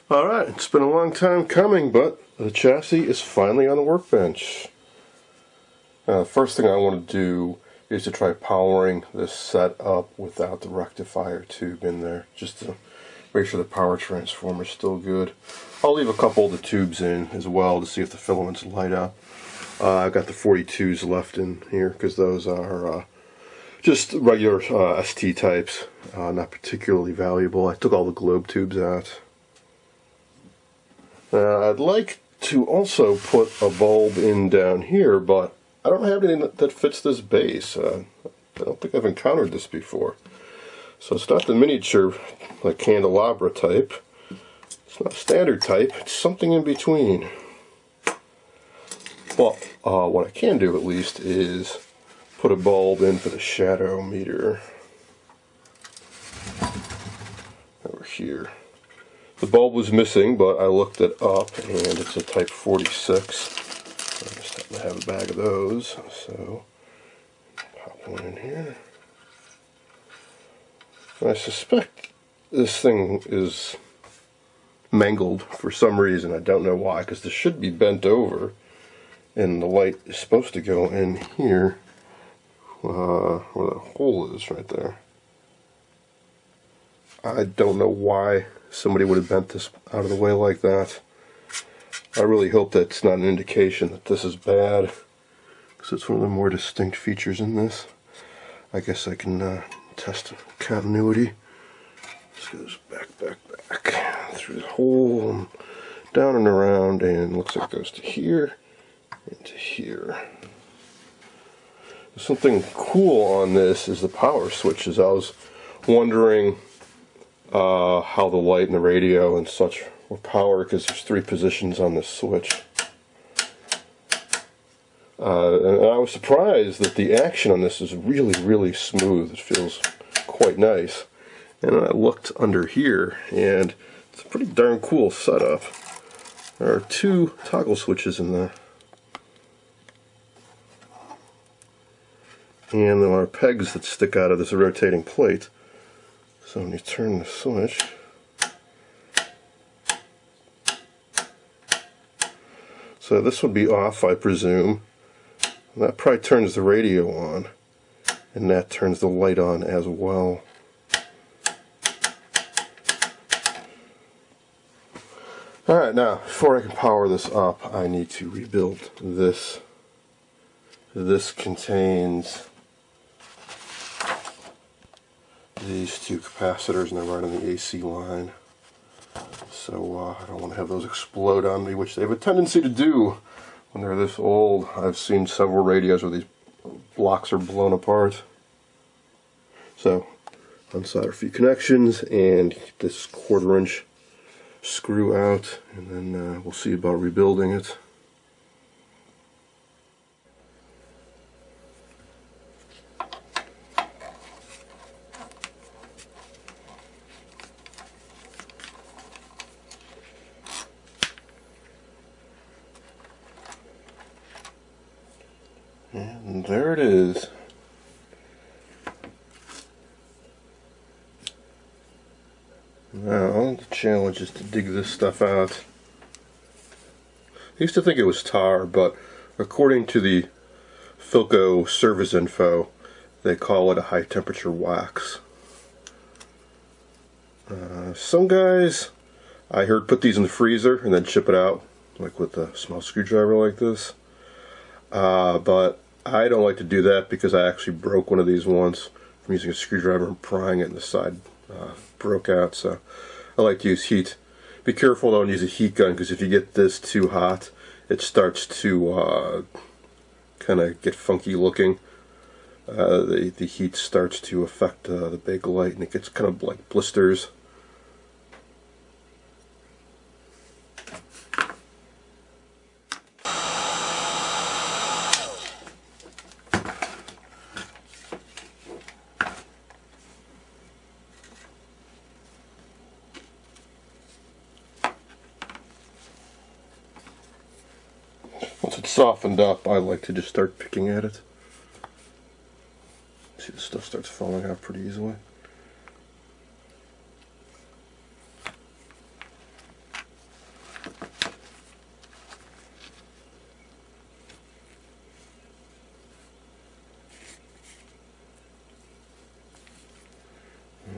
Alright, it's been a long time coming, but the chassis is finally on the workbench. First thing I want to do is to try powering this set up without the rectifier tube in there, just to make sure the power transformer is still good. I'll leave a couple of the tubes in as well to see if the filaments light up. I've got the 42s left in here because those are just regular ST types, not particularly valuable. I took all the globe tubes out. I'd like to also put a bulb in down here, but I don't have anything that fits this base. I don't think I've encountered this before. So it's not the miniature, like candelabra type. It's not standard type. It's something in between. Well, what I can do at least is put a bulb in for the shadow meter over here. The bulb was missing, but I looked it up, and it's a type 46. I just happen to have a bag of those, so pop one in here. And I suspect this thing is mangled for some reason. I don't know why, because this should be bent over, and the light is supposed to go in here, where the hole is right there. I don't know why somebody would have bent this out of the way like that. I really hope that's not an indication that this is bad, because it's one of the more distinct features in this. I guess I can test continuity. This goes back through the hole, and down and around, and looks like it goes to here and to here. Something cool on this is the power switches. I was wondering how the light and the radio and such were powered, because there's 3 positions on this switch. And I was surprised that the action on this is really smooth. It feels quite nice. And I looked under here, and it's a pretty darn cool setup. There are 2 toggle switches in there. And there are pegs that stick out of this rotating plate. So when you turn the switch, so this would be off, I presume. That probably turns the radio on, and that turns the light on as well. Alright, now before I can power this up, I need to rebuild this. This contains these 2 capacitors, and they're right on the AC line. So I don't want to have those explode on me, which they have a tendency to do when they're this old. I've seen several radios where these blocks are blown apart. So unsolder a few connections and get this 1/4 inch screw out, and then we'll see about rebuilding it. And there it is. Now, the challenge is to dig this stuff out. I used to think it was tar, but according to the Philco service info, they call it a high temperature wax. Some guys, I heard, put these in the freezer and then ship it out, like with a small screwdriver like this. But I don't like to do that, because I actually broke one of these once from using a screwdriver and prying it, and the side broke out. So I like to use heat. Be careful, don't use a heat gun, because if you get this too hot, it starts to kind of get funky looking. The heat starts to affect the big light, and it gets kind of like blisters. Once it's softened up, I like to just start picking at it. See, the stuff starts falling out pretty easily.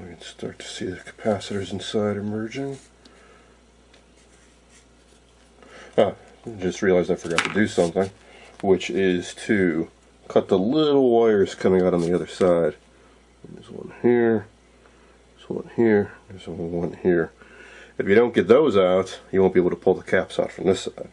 We can start to see the capacitors inside emerging. Ah, just realized I forgot to do something, which is to cut the little wires coming out on the other side. There's one here, there's one here, there's one here. If you don't get those out, you won't be able to pull the caps out from this side.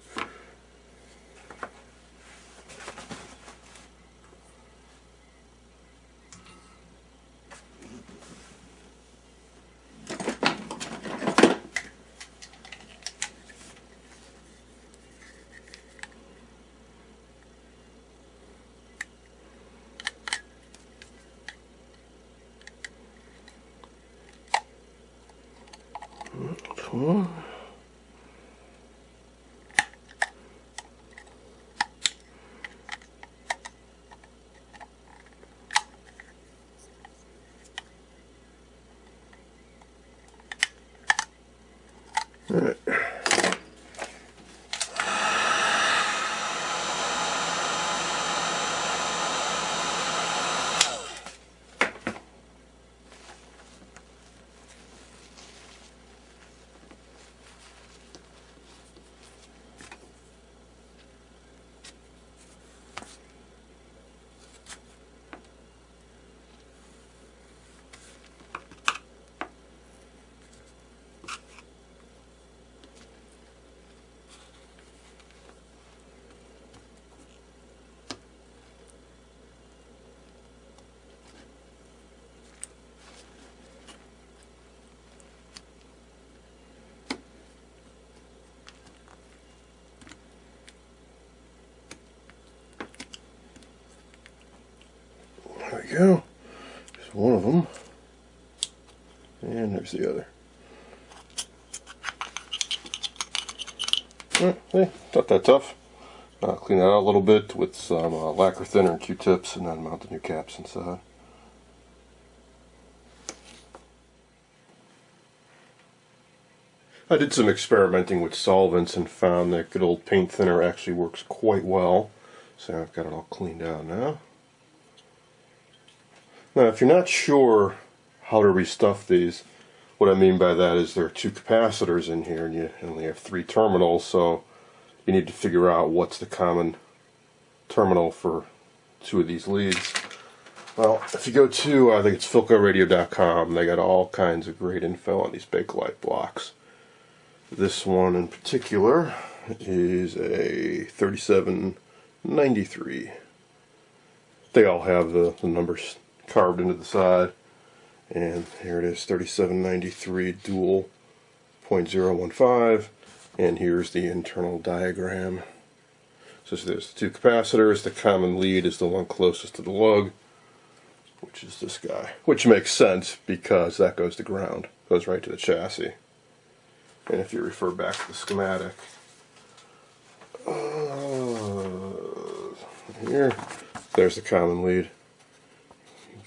One. All right. There we go. There's one of them. And there's the other. Hey, not that tough. Clean that out a little bit with some lacquer thinner and Q-tips, and then mount the new caps inside. I did some experimenting with solvents and found that good old paint thinner actually works quite well. So I've got it all cleaned out now. Now, if you're not sure how to restuff these, what I mean by that is there are two capacitors in here and you only have 3 terminals, so you need to figure out what's the common terminal for 2 of these leads. Well, if you go to, I think it's philcoradio.com, they got all kinds of great info on these Bakelite blocks. This one in particular is a 3793. They all have the numbers carved into the side. And here it is, 3793 dual 0.015, and here's the internal diagram. So there's the 2 capacitors. The common lead is the one closest to the lug, which is this guy, which makes sense because that goes to ground, goes right to the chassis. And if you refer back to the schematic, here, there's the common lead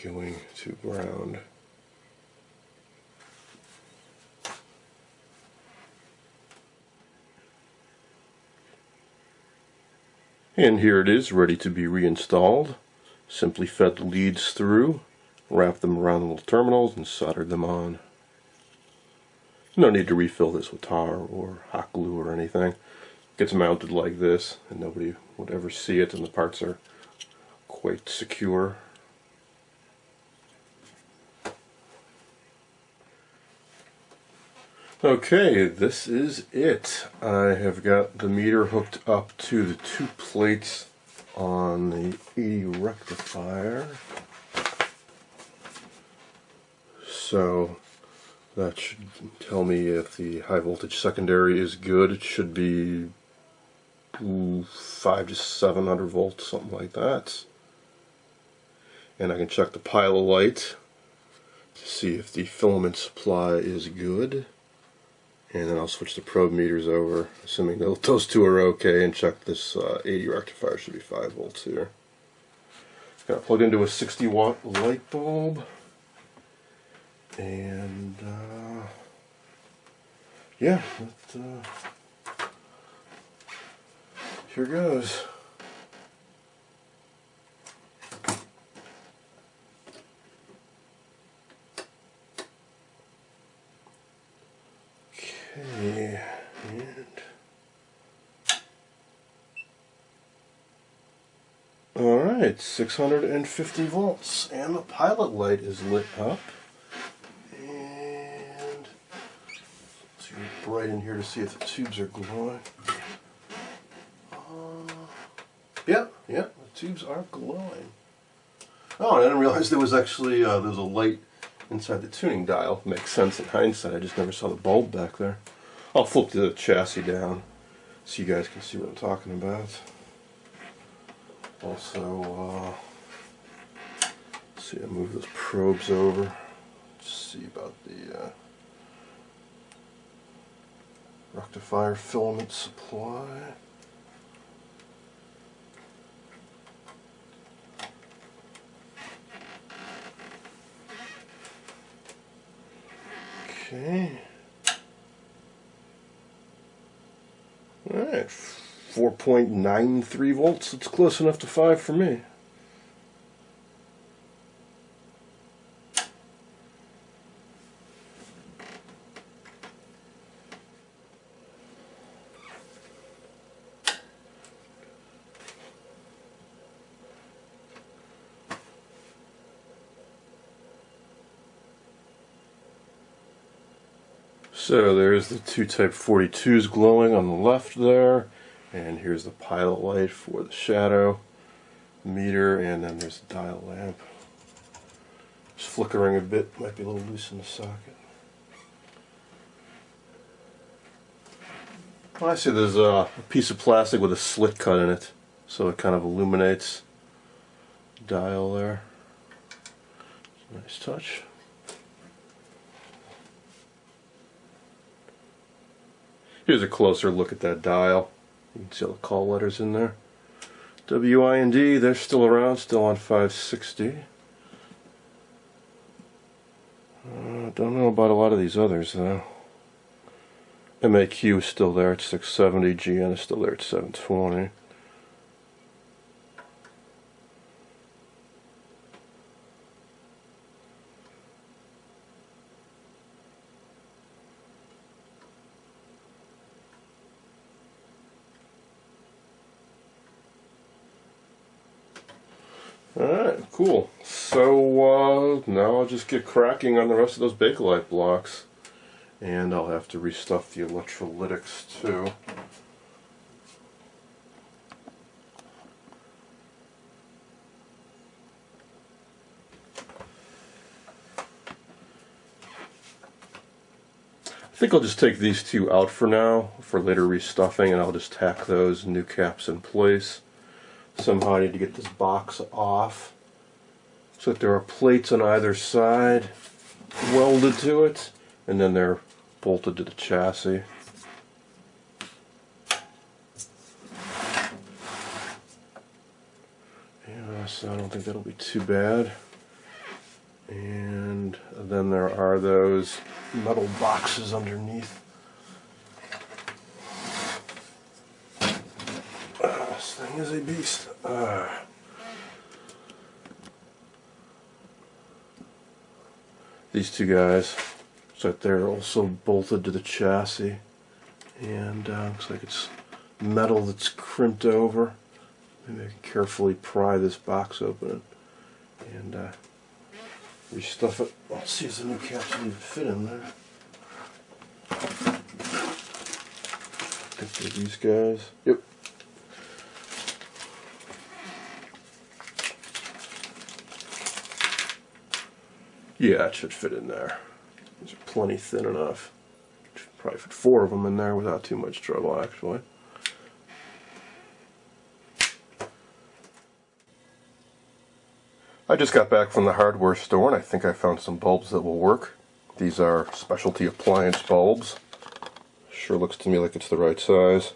going to ground. And here it is, ready to be reinstalled. Simply fed the leads through, wrap them around the little terminals, and solder them on. No need to refill this with tar or hot glue or anything. It gets mounted like this, and nobody would ever see it, and the parts are quite secure. Okay, this is it. I have got the meter hooked up to the 2 plates on the 80 rectifier. So that should tell me if the high voltage secondary is good. It should be 500 to 700 volts, something like that. And I can check the pilot light to see if the filament supply is good. And then I'll switch the probe meters over, assuming those 2 are okay, and check this 80 rectifier. Should be 5 volts here. Got it plugged into a 60 watt light bulb. And yeah, here goes. Alright, 650 volts, and the pilot light is lit up. And let's get bright in here to see if the tubes are glowing. Yeah, the tubes are glowing. Oh, and I didn't realize there was actually there's a light inside the tuning dial. Makes sense in hindsight. I just never saw the bulb back there. I'll flip the chassis down so you guys can see what I'm talking about. Also, let's see, I move those probes over. Let's see about the rectifier filament supply. Okay. Alright, 4.93 volts. It's close enough to 5 for me. So there's the two Type 42s glowing on the left there, and here's the pilot light for the shadow meter, and then there's the dial lamp. It's flickering a bit, might be a little loose in the socket. Well, I see there's a piece of plastic with a slit cut in it, so it kind of illuminates the dial there. Nice touch. Here's a closer look at that dial. You can see all the call letters in there. W, I, and D, they're still around, still on 560. Don't know about a lot of these others though. MAQ is still there at 670, GN is still there at 720. Alright, cool. So now I'll just get cracking on the rest of those Bakelite blocks. And I'll have to restuff the electrolytics too. I think I'll just take these two out for now, for later restuffing, and I'll just tack those new caps in place. Somehow I need to get this box off so that there are plates on either side welded to it, and then they're bolted to the chassis. Yeah, so I don't think that'll be too bad. And then there are those metal boxes underneath. This thing is a beast. These two guys, so that they're also bolted to the chassis, and looks like it's metal that's crimped over. Maybe I can carefully pry this box open and restuff it. Let's see if the new caps will even fit in there. I think they're these guys. Yep. Yeah, it should fit in there. These are plenty thin enough. Should probably fit 4 of them in there without too much trouble, actually. I just got back from the hardware store and I think I found some bulbs that will work. These are specialty appliance bulbs. Sure looks to me like it's the right size.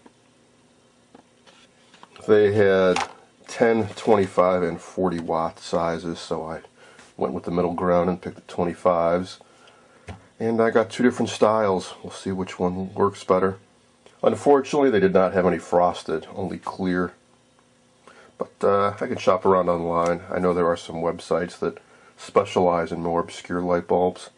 They had 10, 25, and 40 watt sizes, so I went with the middle ground and picked the 25s. And I got 2 different styles. We'll see which one works better. Unfortunately, they did not have any frosted, only clear. But I can shop around online. I know there are some websites that specialize in more obscure light bulbs.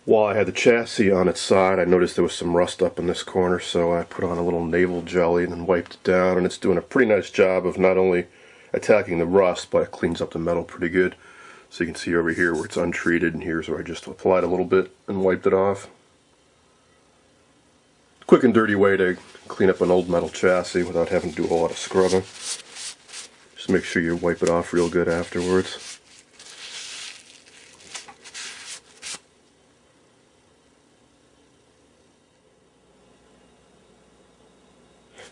While I had the chassis on its side, I noticed there was some rust up in this corner, so I put on a little naval jelly and then wiped it down, and it's doing a pretty nice job of not only attacking the rust, but it cleans up the metal pretty good. So you can see over here where it's untreated, and here's where I just applied a little bit and wiped it off. Quick and dirty way to clean up an old metal chassis without having to do a lot of scrubbing. Just make sure you wipe it off real good afterwards.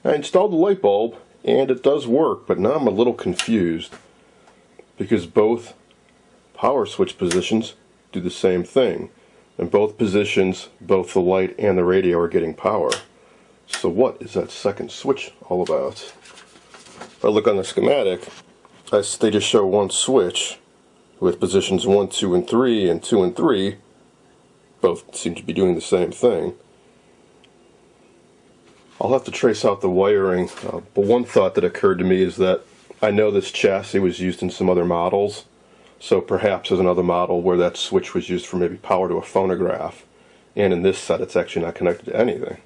I installed the light bulb, and it does work, but now I'm a little confused because both power switch positions do the same thing. In both positions, both the light and the radio are getting power. So what is that second switch all about? If I look on the schematic, they just show one switch with positions 1, 2, and 3, and 2 and 3 both seem to be doing the same thing. I'll have to trace out the wiring, but one thought that occurred to me is that I know this chassis was used in some other models, so perhaps there's another model where that switch was used for maybe power to a phonograph, and in this set it's actually not connected to anything.